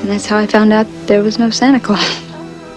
And that's how I found out there was no Santa Claus.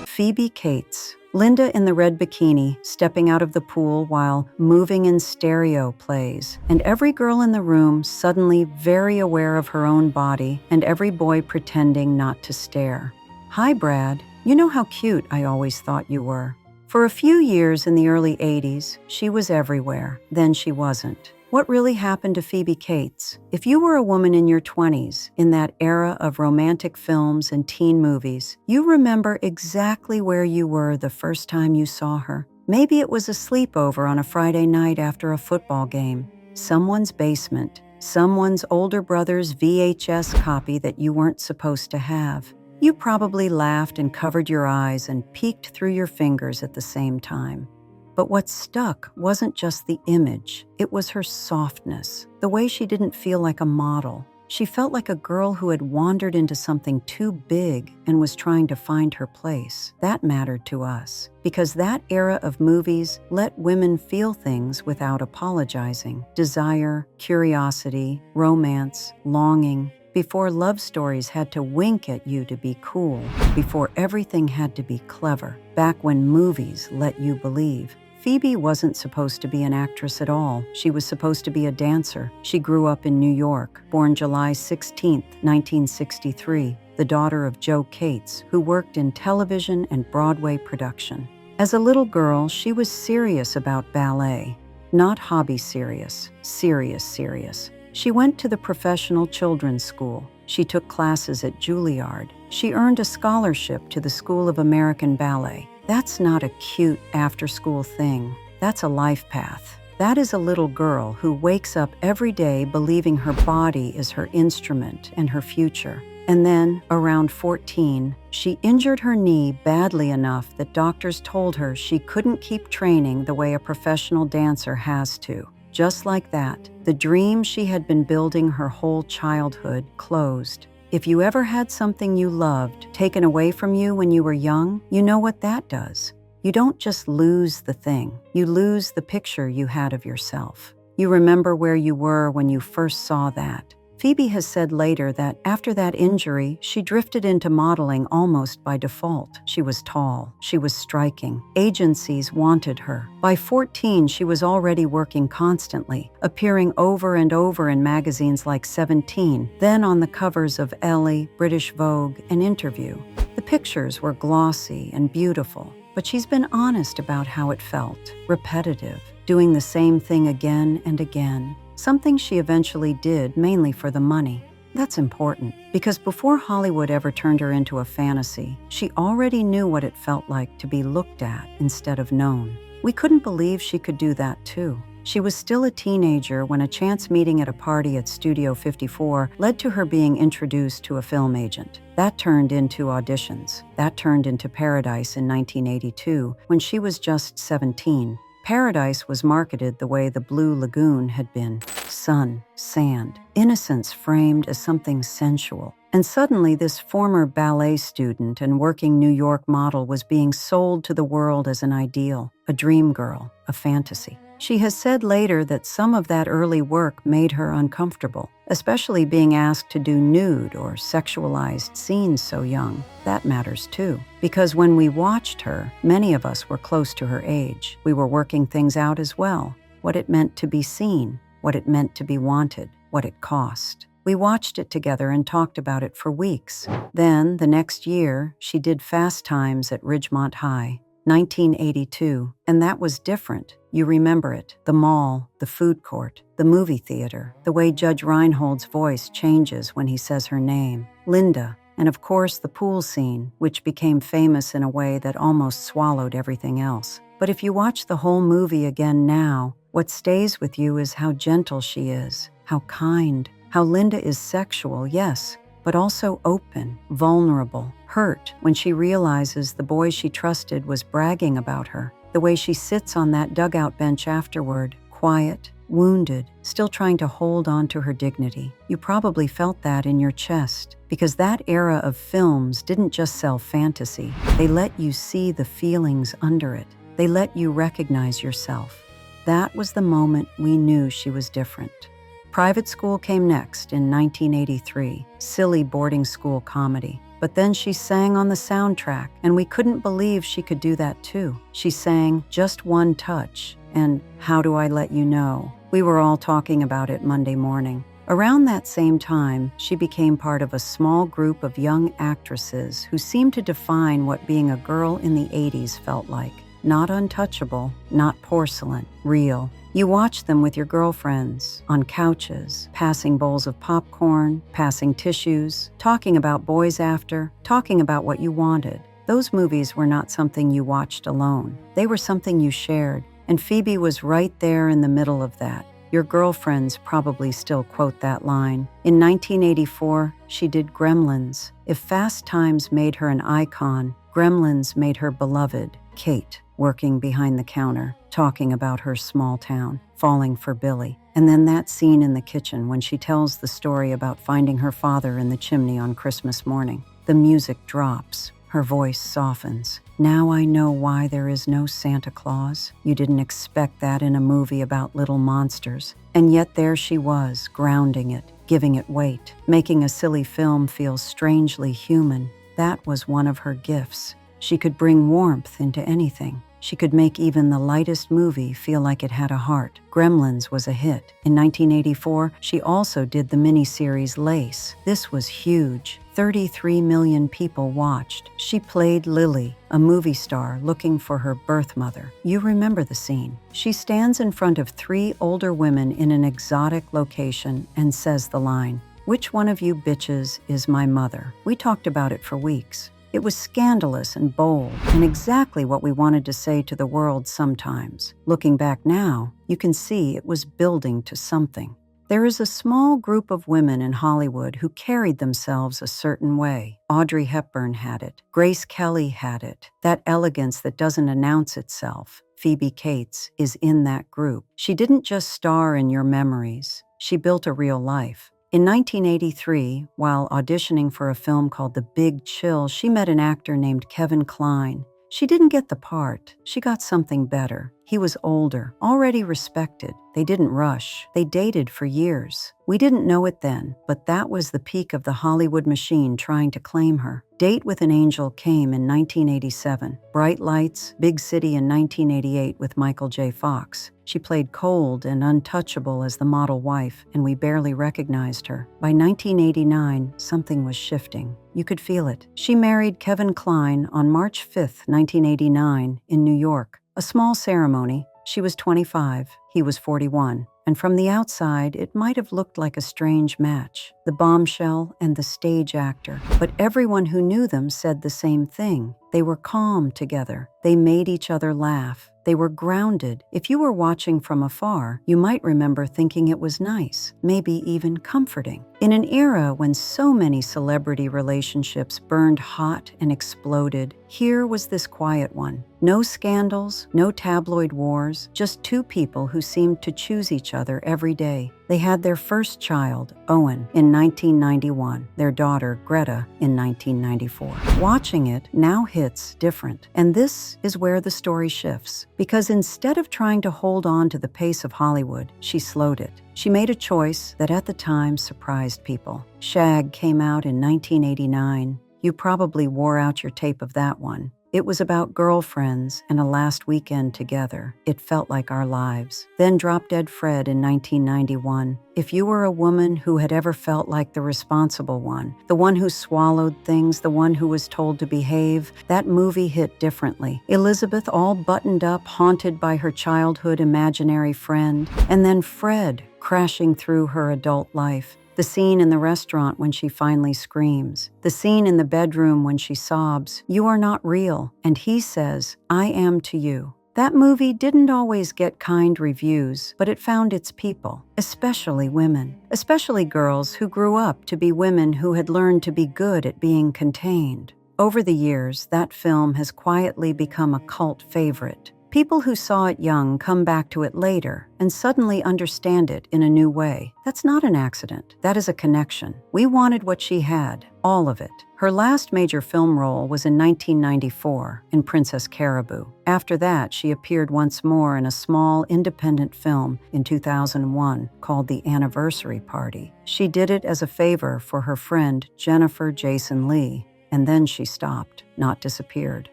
Phoebe Cates, Linda in the red bikini, stepping out of the pool while Moving in Stereo plays, and every girl in the room suddenly very aware of her own body, and every boy pretending not to stare. Hi, Brad. You know how cute I always thought you were. For a few years in the early 80s, she was everywhere. Then she wasn't. What really happened to Phoebe Cates? If you were a woman in your 20s, in that era of romantic films and teen movies, you remember exactly where you were the first time you saw her. Maybe it was a sleepover on a Friday night after a football game, someone's basement, someone's older brother's VHS copy that you weren't supposed to have. You probably laughed and covered your eyes and peeked through your fingers at the same time. But what stuck wasn't just the image, it was her softness, the way she didn't feel like a model. She felt like a girl who had wandered into something too big and was trying to find her place. That mattered to us, because that era of movies let women feel things without apologizing. Desire, curiosity, romance, longing. Before love stories had to wink at you to be cool, before everything had to be clever, back when movies let you believe. Phoebe wasn't supposed to be an actress at all. She was supposed to be a dancer. She grew up in New York, born July 16, 1963, the daughter of Joe Cates, who worked in television and Broadway production. As a little girl, she was serious about ballet. Not hobby serious, serious. She went to the professional children's school. She took classes at Juilliard. She earned a scholarship to the School of American Ballet. That's not a cute after-school thing. That's a life path. That is a little girl who wakes up every day believing her body is her instrument and her future. And then, around 14, she injured her knee badly enough that doctors told her she couldn't keep training the way a professional dancer has to. Just like that, the dream she had been building her whole childhood closed. If you ever had something you loved taken away from you when you were young, you know what that does. You don't just lose the thing, you lose the picture you had of yourself. You remember where you were when you first saw that. Phoebe has said later that after that injury, she drifted into modeling almost by default. She was tall. She was striking. Agencies wanted her. By 14, she was already working constantly, appearing over and over in magazines like 17, then on the covers of Elle, British Vogue, and Interview. The pictures were glossy and beautiful, but she's been honest about how it felt. Repetitive, doing the same thing again and again. Something she eventually did mainly for the money. That's important, because before Hollywood ever turned her into a fantasy, she already knew what it felt like to be looked at instead of known. We couldn't believe she could do that too. She was still a teenager when a chance meeting at a party at Studio 54 led to her being introduced to a film agent. That turned into auditions. That turned into Paradise in 1982, when she was just 17. Paradise was marketed the way the Blue Lagoon had been. Sun, sand, innocence framed as something sensual. And suddenly this former ballet student and working New York model was being sold to the world as an ideal, a dream girl, a fantasy. She has said later that some of that early work made her uncomfortable, especially being asked to do nude or sexualized scenes so young. That matters too, because when we watched her, many of us were close to her age. We were working things out as well, what it meant to be seen, what it meant to be wanted, what it cost. We watched it together and talked about it for weeks. Then, the next year, she did Fast Times at Ridgemont High, 1982, and that was different. You remember it, the mall, the food court, the movie theater, the way Judge Reinhold's voice changes when he says her name, Linda, and of course the pool scene, which became famous in a way that almost swallowed everything else. But if you watch the whole movie again now, what stays with you is how gentle she is, how kind, how Linda is sexual, yes, but also open, vulnerable, hurt when she realizes the boy she trusted was bragging about her, the way she sits on that dugout bench afterward, quiet, wounded, still trying to hold on to her dignity. You probably felt that in your chest, because that era of films didn't just sell fantasy. They let you see the feelings under it. They let you recognize yourself. That was the moment we knew she was different. Private School came next in 1983, silly boarding school comedy. But then she sang on the soundtrack, and we couldn't believe she could do that too. She sang Just One Touch and How Do I Let You Know. We were all talking about it Monday morning. Around that same time, she became part of a small group of young actresses who seemed to define what being a girl in the 80s felt like. Not untouchable, not porcelain, real. You watched them with your girlfriends, on couches, passing bowls of popcorn, passing tissues, talking about boys after, talking about what you wanted. Those movies were not something you watched alone. They were something you shared, and Phoebe was right there in the middle of that. Your girlfriends probably still quote that line. In 1984, she did Gremlins. If Fast Times made her an icon, Gremlins made her beloved. Kate, working behind the counter, talking about her small town, falling for Billy. And then that scene in the kitchen when she tells the story about finding her father in the chimney on Christmas morning. The music drops. Her voice softens. Now I know why there is no Santa Claus. You didn't expect that in a movie about little monsters. And yet there she was, grounding it, giving it weight, making a silly film feel strangely human. That was one of her gifts. She could bring warmth into anything. She could make even the lightest movie feel like it had a heart. Gremlins was a hit. In 1984, she also did the miniseries Lace. This was huge. 33 million people watched. She played Lily, a movie star looking for her birth mother. You remember the scene. She stands in front of 3 older women in an exotic location and says the line, "Which one of you bitches is my mother?" We talked about it for weeks. It was scandalous and bold, and exactly what we wanted to say to the world sometimes. Looking back now, you can see it was building to something. There is a small group of women in Hollywood who carried themselves a certain way. Audrey Hepburn had it. Grace Kelly had it. That elegance that doesn't announce itself. Phoebe Cates is in that group. She didn't just star in your memories. She built a real life. In 1983, while auditioning for a film called The Big Chill, she met an actor named Kevin Kline. She didn't get the part. She got something better. He was older, already respected. They didn't rush. They dated for years. We didn't know it then, but that was the peak of the Hollywood machine trying to claim her. Date with an Angel came in 1987. Bright Lights, Big City in 1988 with Michael J. Fox. She played cold and untouchable as the model wife, and we barely recognized her. By 1989, something was shifting. You could feel it. She married Kevin Kline on March 5, 1989, in New York. A small ceremony. She was 25, he was 41. And from the outside, it might have looked like a strange match. The bombshell and the stage actor. But everyone who knew them said the same thing. They were calm together. They made each other laugh. They were grounded. If you were watching from afar, you might remember thinking it was nice, maybe even comforting. In an era when so many celebrity relationships burned hot and exploded, here was this quiet one. No scandals, no tabloid wars, just 2 people who seemed to choose each other every day. They had their first child, Owen, in 1991, their daughter, Greta, in 1994. Watching it now hits different. And this is where the story shifts. Because instead of trying to hold on to the pace of Hollywood, she slowed it. She made a choice that at the time surprised people. Shag came out in 1989. You probably wore out your tape of that one. It was about girlfriends and a last weekend together. It felt like our lives. Then Drop Dead Fred in 1991. If you were a woman who had ever felt like the responsible one, the one who swallowed things, the one who was told to behave, that movie hit differently. Elizabeth all buttoned up, haunted by her childhood imaginary friend, and then Fred crashing through her adult life. The scene in the restaurant when she finally screams. The scene in the bedroom when she sobs, "You are not real." And he says, "I am to you." That movie didn't always get kind reviews, but it found its people, especially women, especially girls who grew up to be women who had learned to be good at being contained. Over the years, that film has quietly become a cult favorite. People who saw it young come back to it later and suddenly understand it in a new way. That's not an accident. That is a connection. We wanted what she had, all of it. Her last major film role was in 1994 in Princess Caraboo. After that, she appeared once more in a small independent film in 2001 called The Anniversary Party. She did it as a favor for her friend Jennifer Jason Leigh. And then she stopped, not disappeared,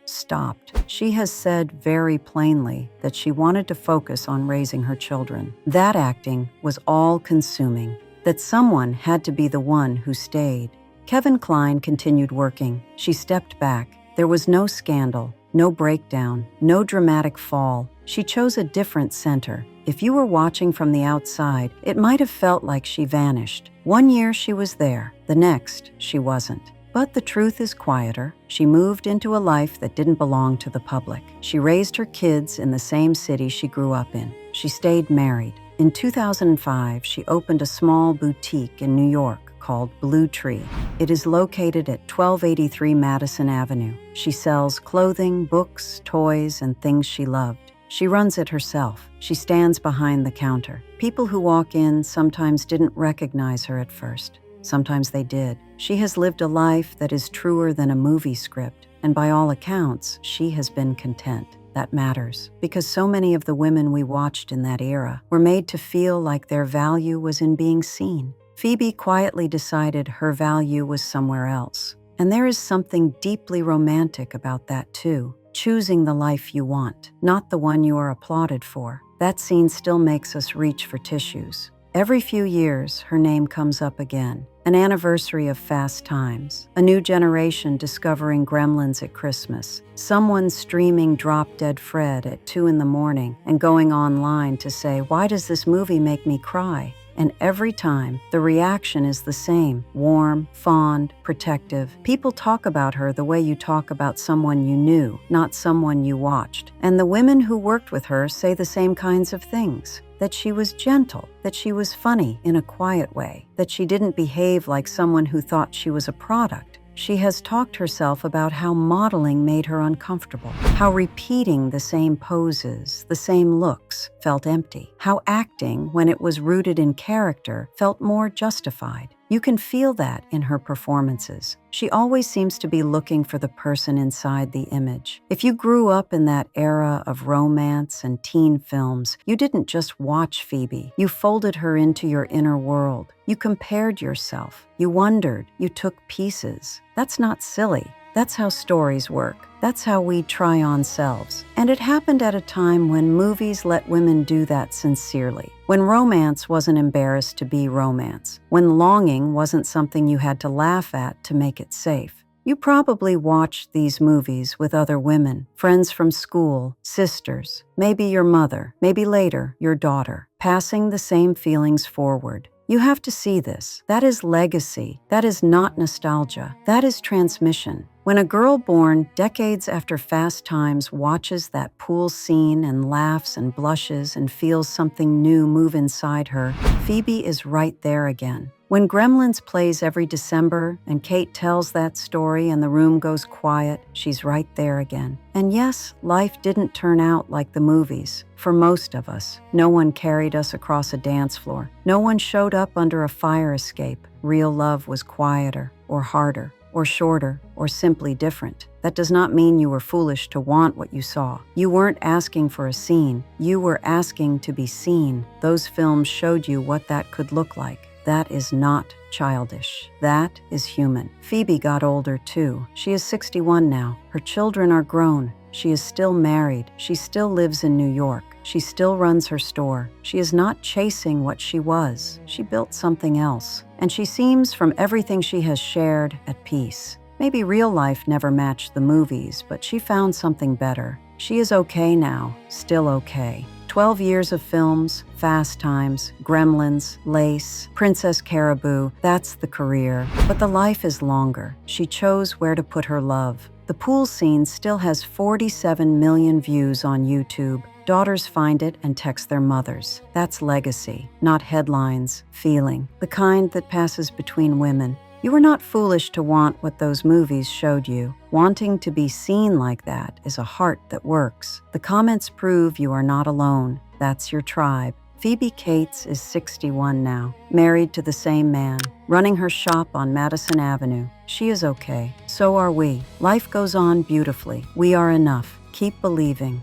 stopped. She has said very plainly that she wanted to focus on raising her children. That acting was all-consuming, that someone had to be the one who stayed. Kevin Kline continued working. She stepped back. There was no scandal, no breakdown, no dramatic fall. She chose a different center. If you were watching from the outside, it might have felt like she vanished. One year she was there, the next she wasn't. But the truth is quieter. She moved into a life that didn't belong to the public. She raised her kids in the same city she grew up in. She stayed married. In 2005, she opened a small boutique in New York called Blue Tree. It is located at 1283 Madison Avenue. She sells clothing, books, toys, and things she loved. She runs it herself. She stands behind the counter. People who walk in sometimes didn't recognize her at first. Sometimes they did. She has lived a life that is truer than a movie script, and by all accounts, she has been content. That matters, because so many of the women we watched in that era were made to feel like their value was in being seen. Phoebe quietly decided her value was somewhere else. And there is something deeply romantic about that too. Choosing the life you want, not the one you are applauded for. That scene still makes us reach for tissues. Every few years, her name comes up again. An anniversary of Fast Times. A new generation discovering Gremlins at Christmas. Someone streaming Drop Dead Fred at 2 a.m. and going online to say, "Why does this movie make me cry?" And every time, the reaction is the same. Warm, fond, protective. People talk about her the way you talk about someone you knew, not someone you watched. And the women who worked with her say the same kinds of things. That she was gentle, that she was funny in a quiet way, that she didn't behave like someone who thought she was a product. She has talked herself about how modeling made her uncomfortable, how repeating the same poses, the same looks, felt empty, how acting, when it was rooted in character, felt more justified. You can feel that in her performances. She always seems to be looking for the person inside the image. If you grew up in that era of romance and teen films, you didn't just watch Phoebe. You folded her into your inner world. You compared yourself. You wondered. You took pieces. That's not silly. That's how stories work. That's how we try on selves. And it happened at a time when movies let women do that sincerely. When romance wasn't embarrassed to be romance. When longing wasn't something you had to laugh at to make it safe. You probably watched these movies with other women, friends from school, sisters, maybe your mother, maybe later your daughter, passing the same feelings forward. You have to see this. That is legacy. That is not nostalgia. That is transmission. When a girl born decades after Fast Times watches that pool scene and laughs and blushes and feels something new move inside her, Phoebe is right there again. When Gremlins plays every December and Kate tells that story and the room goes quiet, she's right there again. And yes, life didn't turn out like the movies. For most of us, no one carried us across a dance floor. No one showed up under a fire escape. Real love was quieter or harder or shorter or simply different. That does not mean you were foolish to want what you saw. You weren't asking for a scene. You were asking to be seen. Those films showed you what that could look like. That is not childish. That is human. Phoebe got older too. She is 61 now. Her children are grown. She is still married. She still lives in New York. She still runs her store. She is not chasing what she was. She built something else. And she seems, from everything she has shared, at peace. Maybe real life never matched the movies, but she found something better. She is okay now, still okay. 12 years of films, Fast Times, Gremlins, Lace, Princess Caribou, that's the career. But the life is longer. She chose where to put her love. The pool scene still has 47 million views on YouTube. Daughters find it and text their mothers. That's legacy, not headlines, feeling, the kind that passes between women. You were not foolish to want what those movies showed you. Wanting to be seen like that is a heart that works. The comments prove you are not alone. That's your tribe. Phoebe Cates is 61 now, married to the same man, running her shop on Madison Avenue. She is okay. So are we. Life goes on beautifully. We are enough. Keep believing.